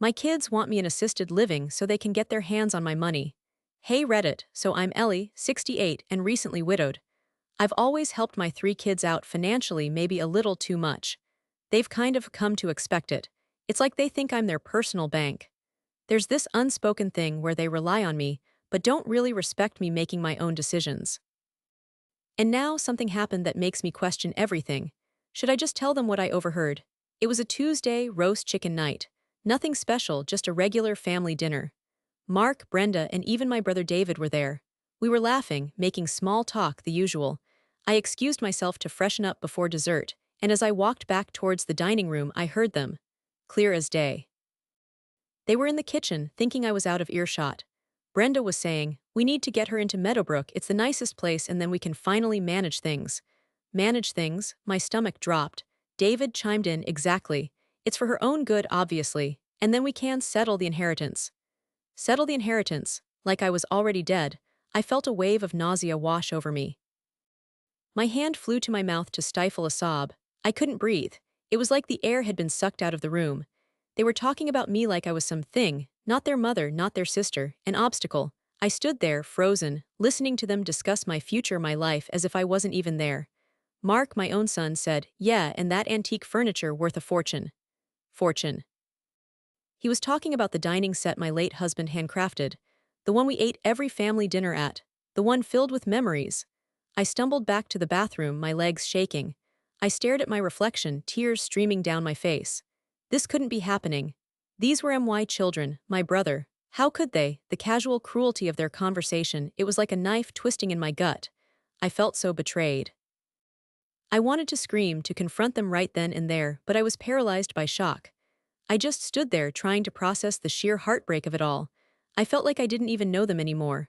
My kids want me in assisted living so they can get their hands on my money. Hey Reddit, so I'm Ellie, 68, and recently widowed. I've always helped my three kids out financially, maybe a little too much. They've kind of come to expect it. It's like they think I'm their personal bank. There's this unspoken thing where they rely on me, but don't really respect me making my own decisions. And now something happened that makes me question everything. Should I just tell them what I overheard? It was a Tuesday roast chicken night. Nothing special, just a regular family dinner. Mark, Brenda, and even my brother David were there. We were laughing, making small talk, the usual. I excused myself to freshen up before dessert, and as I walked back towards the dining room, I heard them. Clear as day. They were in the kitchen, thinking I was out of earshot. Brenda was saying, "We need to get her into Meadowbrook, it's the nicest place, and then we can finally manage things." Manage things? My stomach dropped. David chimed in, "Exactly. It's for her own good, obviously, and then we can settle the inheritance." Settle the inheritance, like I was already dead. I felt a wave of nausea wash over me. My hand flew to my mouth to stifle a sob. I couldn't breathe. It was like the air had been sucked out of the room. They were talking about me like I was some thing, not their mother, not their sister, an obstacle. I stood there, frozen, listening to them discuss my future, my life, as if I wasn't even there. Mark, my own son, said, "Yeah, and that antique furniture worth a fortune." Fortune. He was talking about the dining set my late husband handcrafted, the one we ate every family dinner at, the one filled with memories. I stumbled back to the bathroom, my legs shaking. I stared at my reflection, tears streaming down my face. This couldn't be happening. These were my children, my brother. How could they? The casual cruelty of their conversation, it was like a knife twisting in my gut. I felt so betrayed. I wanted to scream, to confront them right then and there, but I was paralyzed by shock. I just stood there trying to process the sheer heartbreak of it all. I felt like I didn't even know them anymore.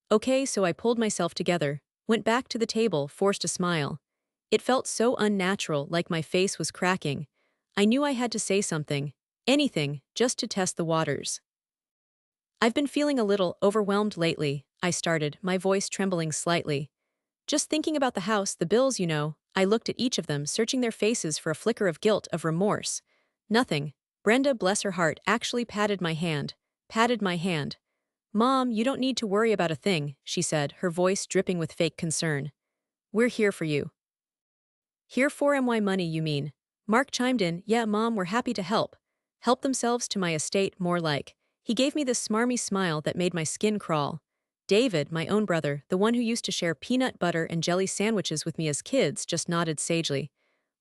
Okay, so I pulled myself together, went back to the table, forced a smile. It felt so unnatural, like my face was cracking. I knew I had to say something, anything, just to test the waters. "I've been feeling a little overwhelmed lately," I started, my voice trembling slightly. "Just thinking about the house, the bills, you know." I looked at each of them, searching their faces for a flicker of guilt, of remorse. Nothing. Brenda, bless her heart, actually patted my hand. Patted my hand. "Mom, you don't need to worry about a thing," she said, her voice dripping with fake concern. "We're here for you." "Here for my money, you mean?" Mark chimed in, "Yeah, Mom, we're happy to help." Help themselves to my estate, more like. He gave me this smarmy smile that made my skin crawl. David, my own brother, the one who used to share peanut butter and jelly sandwiches with me as kids, just nodded sagely.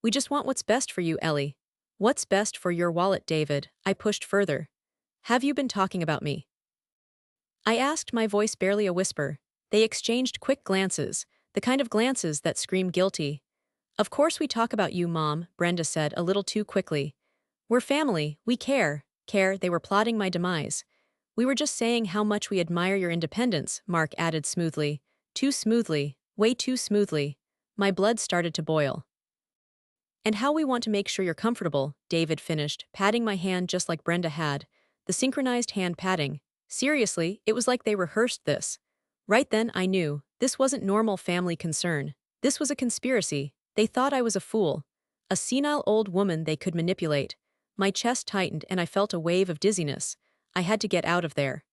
"We just want what's best for you, Ellie." "What's best for your wallet, David?" I pushed further. "Have you been talking about me?" I asked, my voice barely a whisper. They exchanged quick glances, the kind of glances that scream guilty. "Of course we talk about you, Mom," Brenda said a little too quickly. "We're family, we care." Care, they were plotting my demise. "We were just saying how much we admire your independence," Mark added smoothly. Too smoothly, way too smoothly. My blood started to boil. "And how we want to make sure you're comfortable," David finished, patting my hand just like Brenda had. The synchronized hand patting. Seriously, it was like they rehearsed this. Right then I knew, this wasn't normal family concern. This was a conspiracy. They thought I was a fool. A senile old woman they could manipulate. My chest tightened and I felt a wave of dizziness. I had to get out of there.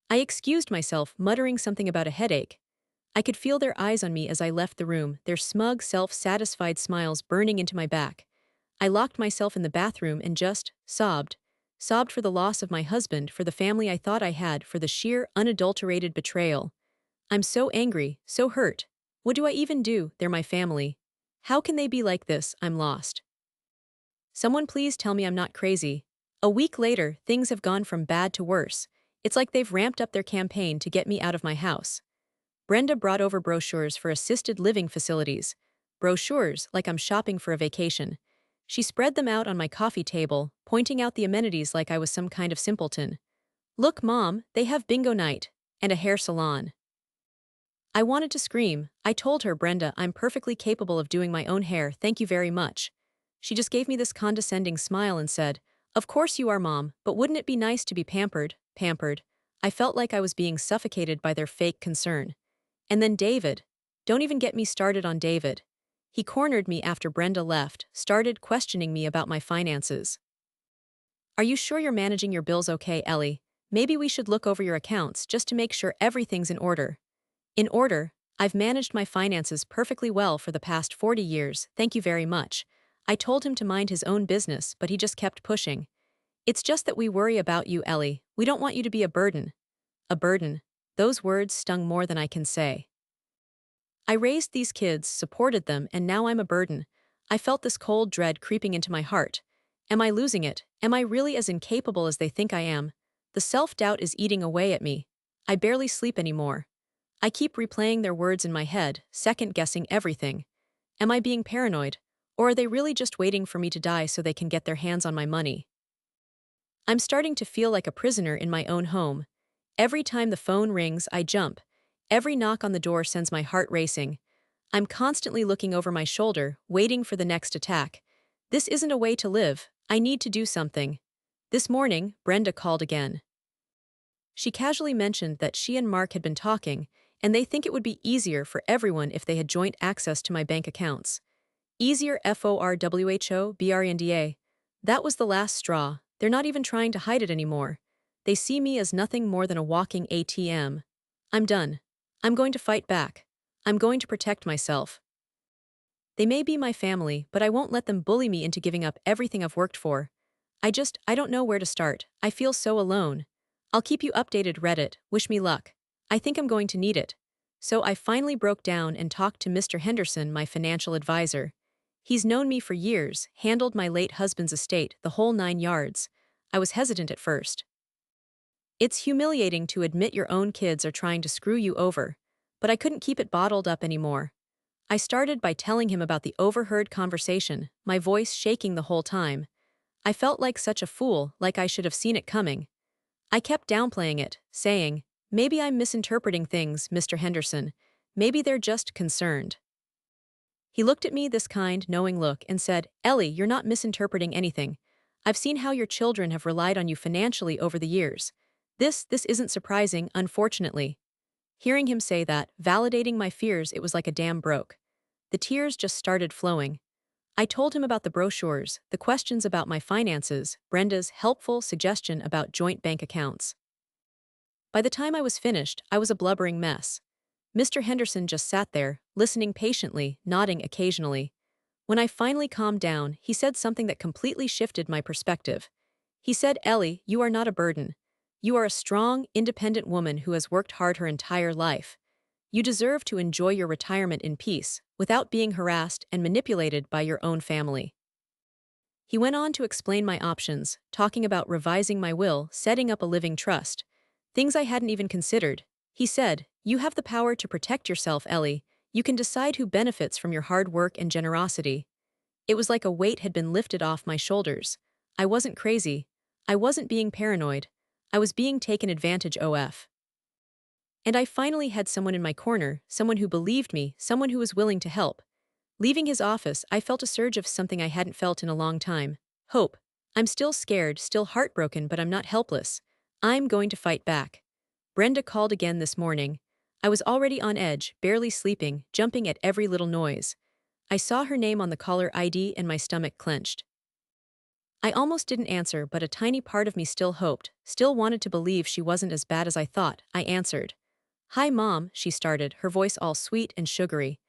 I excused myself, muttering something about a headache. I could feel their eyes on me as I left the room, their smug, self-satisfied smiles burning into my back. I locked myself in the bathroom and just sobbed. Sobbed for the loss of my husband, for the family I thought I had, for the sheer, unadulterated betrayal. I'm so angry, so hurt. What do I even do? They're my family. How can they be like this? I'm lost. Someone please tell me I'm not crazy. A week later, things have gone from bad to worse. It's like they've ramped up their campaign to get me out of my house. Brenda brought over brochures for assisted living facilities. Brochures, like I'm shopping for a vacation. She spread them out on my coffee table, pointing out the amenities like I was some kind of simpleton. "Look, Mom, they have bingo night. And a hair salon." I wanted to scream. I told her, "Brenda, I'm perfectly capable of doing my own hair, thank you very much." She just gave me this condescending smile and said, "Of course you are, Mom, but wouldn't it be nice to be pampered?" Pampered. I felt like I was being suffocated by their fake concern. And then David. Don't even get me started on David. He cornered me after Brenda left, started questioning me about my finances. Are you sure you're managing your bills okay, Ellie? Maybe we should look over your accounts just to make sure everything's in order. In order, I've managed my finances perfectly well for the past 40 years, thank you very much. I told him to mind his own business, but he just kept pushing. It's just that we worry about you, Ellie. We don't want you to be a burden. A burden. Those words stung more than I can say. I raised these kids, supported them, and now I'm a burden. I felt this cold dread creeping into my heart. Am I losing it? Am I really as incapable as they think I am? The self-doubt is eating away at me. I barely sleep anymore. I keep replaying their words in my head, second-guessing everything. Am I being paranoid? Or are they really just waiting for me to die so they can get their hands on my money? I'm starting to feel like a prisoner in my own home. Every time the phone rings, I jump. Every knock on the door sends my heart racing. I'm constantly looking over my shoulder, waiting for the next attack. This isn't a way to live. I need to do something. This morning, Brenda called again. She casually mentioned that she and Mark had been talking, and they think it would be easier for everyone if they had joint access to my bank accounts. Easier FORWHO, BRNDA. That was the last straw. They're not even trying to hide it anymore. They see me as nothing more than a walking ATM. I'm done. I'm going to fight back. I'm going to protect myself. They may be my family, but I won't let them bully me into giving up everything I've worked for. I don't know where to start. I feel so alone. I'll keep you updated, Reddit. Wish me luck. I think I'm going to need it. So I finally broke down and talked to Mr. Henderson, my financial advisor. He's known me for years, handled my late husband's estate, the whole 9 yards. I was hesitant at first. It's humiliating to admit your own kids are trying to screw you over, but I couldn't keep it bottled up anymore. I started by telling him about the overheard conversation, my voice shaking the whole time. I felt like such a fool, like I should have seen it coming. I kept downplaying it, saying, "Maybe I'm misinterpreting things, Mr. Henderson. Maybe they're just concerned." He looked at me this kind, knowing look and said, "Ellie, you're not misinterpreting anything. I've seen how your children have relied on you financially over the years. This isn't surprising, unfortunately." Hearing him say that, validating my fears, it was like a dam broke. The tears just started flowing. I told him about the brochures, the questions about my finances, Brenda's helpful suggestion about joint bank accounts. By the time I was finished, I was a blubbering mess. Mr. Henderson just sat there, listening patiently, nodding occasionally. When I finally calmed down, he said something that completely shifted my perspective. He said, "Ellie, you are not a burden. You are a strong, independent woman who has worked hard her entire life. You deserve to enjoy your retirement in peace, without being harassed and manipulated by your own family." He went on to explain my options, talking about revising my will, setting up a living trust. Things I hadn't even considered. He said, "You have the power to protect yourself, Ellie. You can decide who benefits from your hard work and generosity." It was like a weight had been lifted off my shoulders. I wasn't crazy. I wasn't being paranoid. I was being taken advantage of. And I finally had someone in my corner, someone who believed me, someone who was willing to help. Leaving his office, I felt a surge of something I hadn't felt in a long time. Hope. I'm still scared, still heartbroken, but I'm not helpless. I'm going to fight back. Brenda called again this morning. I was already on edge, barely sleeping, jumping at every little noise. I saw her name on the caller ID and my stomach clenched. I almost didn't answer, but a tiny part of me still hoped, still wanted to believe she wasn't as bad as I thought. I answered. "Hi, Mom," she started, her voice all sweet and sugary.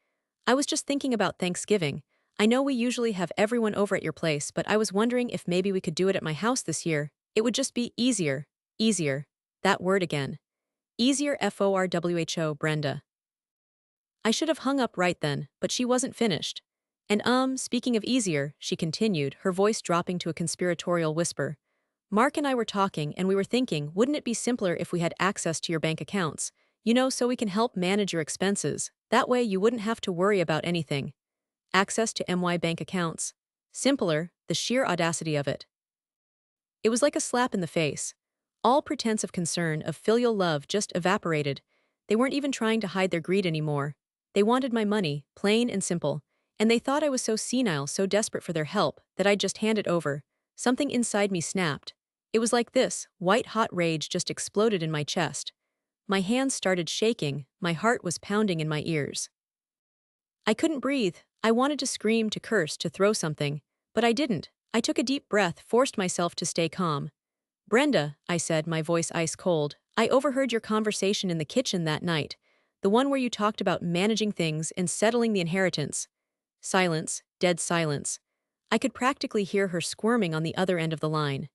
"I was just thinking about Thanksgiving. I know we usually have everyone over at your place, but I was wondering if maybe we could do it at my house this year. It would just be easier." Easier. That word again. Easier FORWHO, Brenda. I should have hung up right then, but she wasn't finished. "And speaking of easier," she continued, her voice dropping to a conspiratorial whisper. "Mark and I were talking, and we were thinking, wouldn't it be simpler if we had access to your bank accounts? You know, so we can help manage your expenses. That way you wouldn't have to worry about anything." Access to MY bank accounts. Simpler, the sheer audacity of it. It was like a slap in the face. All pretense of concern, of filial love just evaporated. They weren't even trying to hide their greed anymore. They wanted my money, plain and simple. And they thought I was so senile, so desperate for their help, that I'd just hand it over. Something inside me snapped. It was like this, white-hot rage just exploded in my chest. My hands started shaking, my heart was pounding in my ears. I couldn't breathe. I wanted to scream, to curse, to throw something. But I didn't. I took a deep breath, forced myself to stay calm. Brenda, I said, my voice ice cold, I overheard your conversation in the kitchen that night. The one where you talked about managing things and settling the inheritance. Silence, dead silence. I could practically hear her squirming on the other end of the line.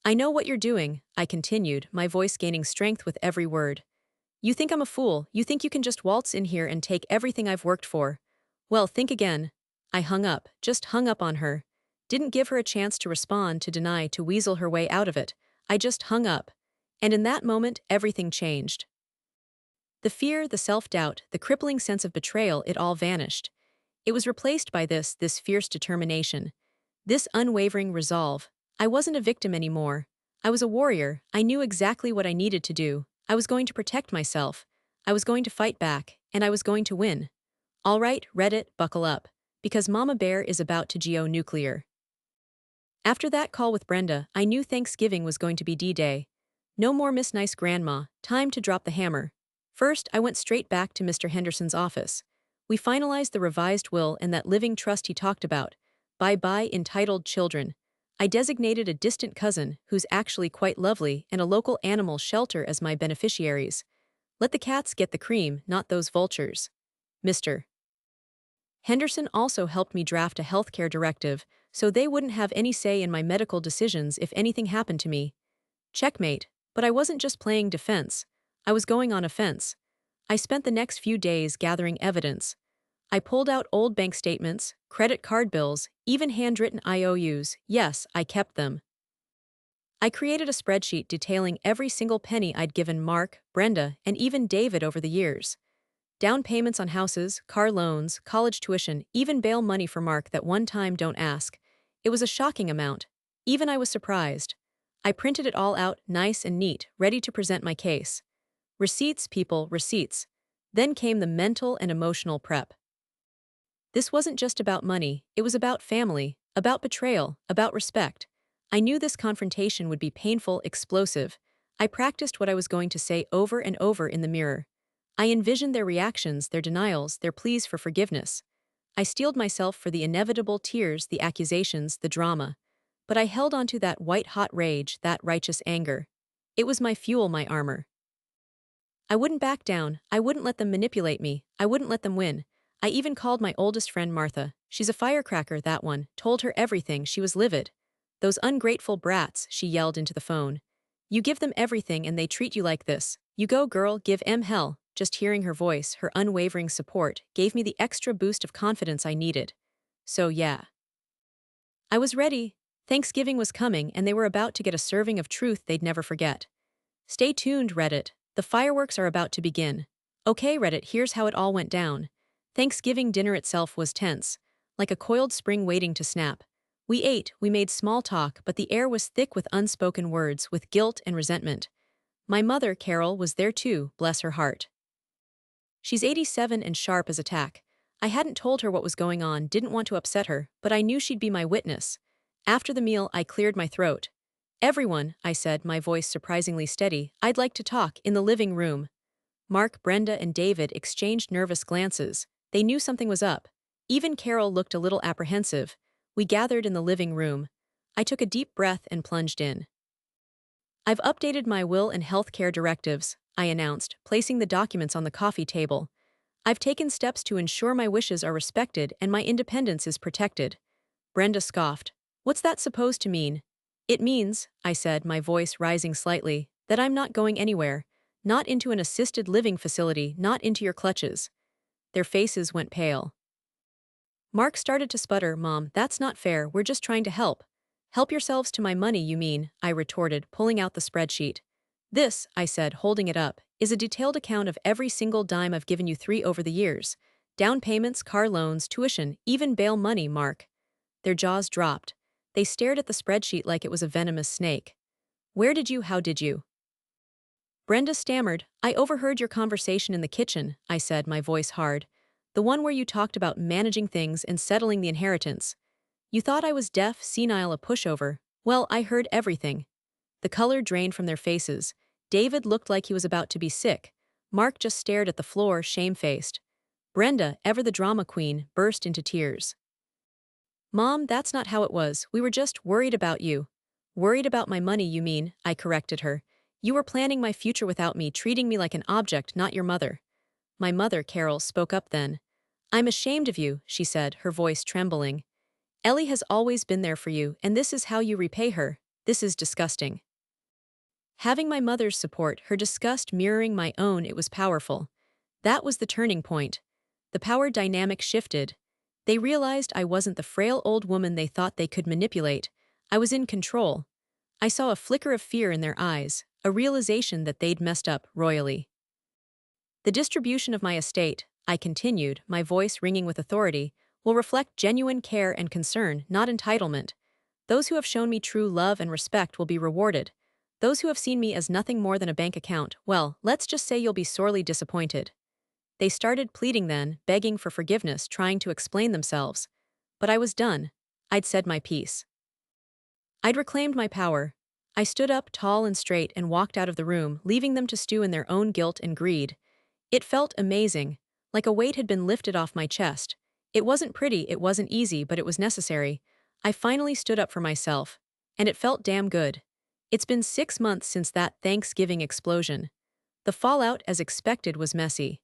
I know what you're doing, I continued, my voice gaining strength with every word. You think I'm a fool, you think you can just waltz in here and take everything I've worked for. Well, think again. I hung up, just hung up on her. Didn't give her a chance to respond, to deny, to weasel her way out of it. I just hung up. And in that moment, everything changed. The fear, the self-doubt, the crippling sense of betrayal, it all vanished. It was replaced by this fierce determination. This unwavering resolve. I wasn't a victim anymore. I was a warrior. I knew exactly what I needed to do. I was going to protect myself. I was going to fight back, and I was going to win. All right, Reddit, buckle up. Because Mama Bear is about to go nuclear. After that call with Brenda, I knew Thanksgiving was going to be D-Day. No more Miss Nice Grandma, time to drop the hammer. First, I went straight back to Mr. Henderson's office. We finalized the revised will and that living trust he talked about. Bye-bye entitled children. I designated a distant cousin, who's actually quite lovely, and a local animal shelter as my beneficiaries. Let the cats get the cream, not those vultures. Mr. Henderson also helped me draft a healthcare directive, so they wouldn't have any say in my medical decisions if anything happened to me. Checkmate, but I wasn't just playing defense. I was going on offense. I spent the next few days gathering evidence. I pulled out old bank statements, credit card bills, even handwritten IOUs. Yes, I kept them. I created a spreadsheet detailing every single penny I'd given Mark, Brenda, and even David over the years. Down payments on houses, car loans, college tuition, even bail money for Mark that one time don't ask. It was a shocking amount. Even I was surprised. I printed it all out, nice and neat, ready to present my case. Receipts, people, receipts. Then came the mental and emotional prep. This wasn't just about money, it was about family, about betrayal, about respect. I knew this confrontation would be painful, explosive. I practiced what I was going to say over and over in the mirror. I envisioned their reactions, their denials, their pleas for forgiveness. I steeled myself for the inevitable tears, the accusations, the drama. But I held onto that white-hot rage, that righteous anger. It was my fuel, my armor. I wouldn't back down, I wouldn't let them manipulate me, I wouldn't let them win. I even called my oldest friend Martha. She's a firecracker, that one, told her everything, she was livid. Those ungrateful brats, she yelled into the phone. You give them everything and they treat you like this. You go, girl, give 'em hell. Just hearing her voice, her unwavering support, gave me the extra boost of confidence I needed. So yeah. I was ready. Thanksgiving was coming and they were about to get a serving of truth they'd never forget. Stay tuned, Reddit. The fireworks are about to begin. Okay, Reddit, here's how it all went down. Thanksgiving dinner itself was tense, like a coiled spring waiting to snap. We ate, we made small talk, but the air was thick with unspoken words, with guilt and resentment. My mother, Carol, was there too, bless her heart. She's 87 and sharp as a tack. I hadn't told her what was going on, didn't want to upset her, but I knew she'd be my witness. After the meal, I cleared my throat. Everyone, I said, my voice surprisingly steady, I'd like to talk, in the living room. Mark, Brenda, and David exchanged nervous glances. They knew something was up. Even Carol looked a little apprehensive. We gathered in the living room. I took a deep breath and plunged in. I've updated my will and healthcare directives, I announced, placing the documents on the coffee table. I've taken steps to ensure my wishes are respected and my independence is protected. Brenda scoffed. What's that supposed to mean? It means, I said, my voice rising slightly, that I'm not going anywhere. Not into an assisted living facility, not into your clutches. Their faces went pale. Mark started to sputter. Mom, that's not fair, we're just trying to help. Help yourselves to my money, you mean, I retorted, pulling out the spreadsheet. This, I said, holding it up, is a detailed account of every single dime I've given you three over the years. Down payments, car loans, tuition, even bail money, Mark. Their jaws dropped. They stared at the spreadsheet like it was a venomous snake. Where did you, how did you? Brenda stammered. I overheard your conversation in the kitchen, I said, my voice hard. The one where you talked about managing things and settling the inheritance. You thought I was deaf, senile, a pushover. Well, I heard everything. The color drained from their faces. David looked like he was about to be sick. Mark just stared at the floor, shamefaced. Brenda, ever the drama queen, burst into tears. Mom, that's not how it was. We were just worried about you. Worried about my money, you mean, I corrected her. You were planning my future without me, treating me like an object, not your mother. My mother, Carol, spoke up then. I'm ashamed of you, she said, her voice trembling. Ellie has always been there for you, and this is how you repay her. This is disgusting. Having my mother's support, her disgust mirroring my own, it was powerful. That was the turning point. The power dynamic shifted. They realized I wasn't the frail old woman they thought they could manipulate. I was in control. I saw a flicker of fear in their eyes, a realization that they'd messed up royally. The distribution of my estate, I continued, my voice ringing with authority, will reflect genuine care and concern, not entitlement. Those who have shown me true love and respect will be rewarded. Those who have seen me as nothing more than a bank account, well, let's just say you'll be sorely disappointed. They started pleading then, begging for forgiveness, trying to explain themselves. But I was done. I'd said my piece. I'd reclaimed my power. I stood up tall and straight and walked out of the room, leaving them to stew in their own guilt and greed. It felt amazing, like a weight had been lifted off my chest. It wasn't pretty, it wasn't easy, but it was necessary. I finally stood up for myself. And it felt damn good. It's been 6 months since that Thanksgiving explosion. The fallout, as expected, was messy.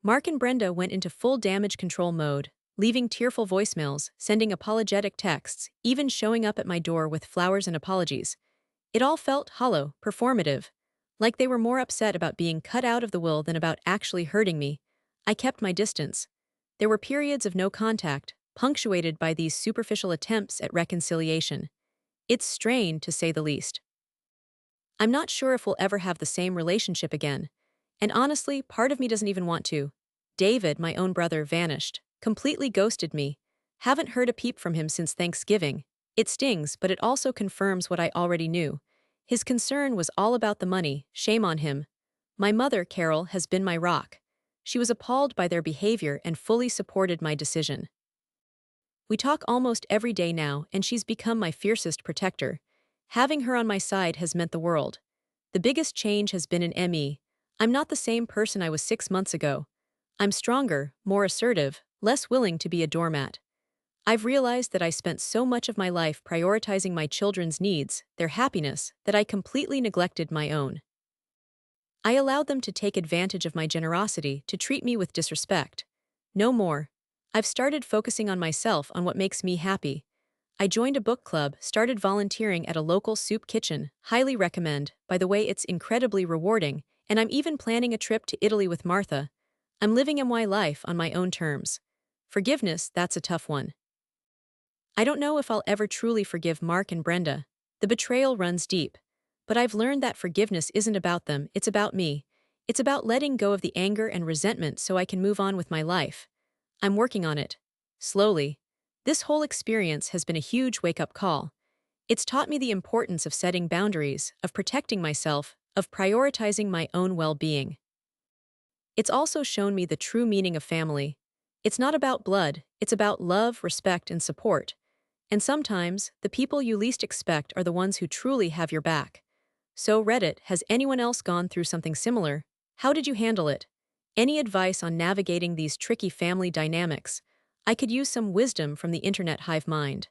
Mark and Brenda went into full damage control mode, leaving tearful voicemails, sending apologetic texts, even showing up at my door with flowers and apologies. It all felt hollow, performative, like they were more upset about being cut out of the will than about actually hurting me. I kept my distance. There were periods of no contact, punctuated by these superficial attempts at reconciliation. It's strained, to say the least. I'm not sure if we'll ever have the same relationship again. And honestly, part of me doesn't even want to. David, my own brother, vanished, completely ghosted me. Haven't heard a peep from him since Thanksgiving. It stings, but it also confirms what I already knew. His concern was all about the money, shame on him. My mother, Carol, has been my rock. She was appalled by their behavior and fully supported my decision. We talk almost every day now, and she's become my fiercest protector. Having her on my side has meant the world. The biggest change has been in ME. I'm not the same person I was 6 months ago. I'm stronger, more assertive, less willing to be a doormat. I've realized that I spent so much of my life prioritizing my children's needs, their happiness, that I completely neglected my own. I allowed them to take advantage of my generosity, to treat me with disrespect. No more. I've started focusing on myself, on what makes me happy. I joined a book club, started volunteering at a local soup kitchen, highly recommend, by the way it's incredibly rewarding, and I'm even planning a trip to Italy with Martha. I'm living MY life on my own terms. Forgiveness, that's a tough one. I don't know if I'll ever truly forgive Mark and Brenda. The betrayal runs deep. But I've learned that forgiveness isn't about them, it's about me. It's about letting go of the anger and resentment so I can move on with my life. I'm working on it. Slowly. This whole experience has been a huge wake-up call. It's taught me the importance of setting boundaries, of protecting myself, of prioritizing my own well-being. It's also shown me the true meaning of family. It's not about blood, it's about love, respect, and support. And sometimes, the people you least expect are the ones who truly have your back. So Reddit, has anyone else gone through something similar? How did you handle it? Any advice on navigating these tricky family dynamics? I could use some wisdom from the internet hive mind.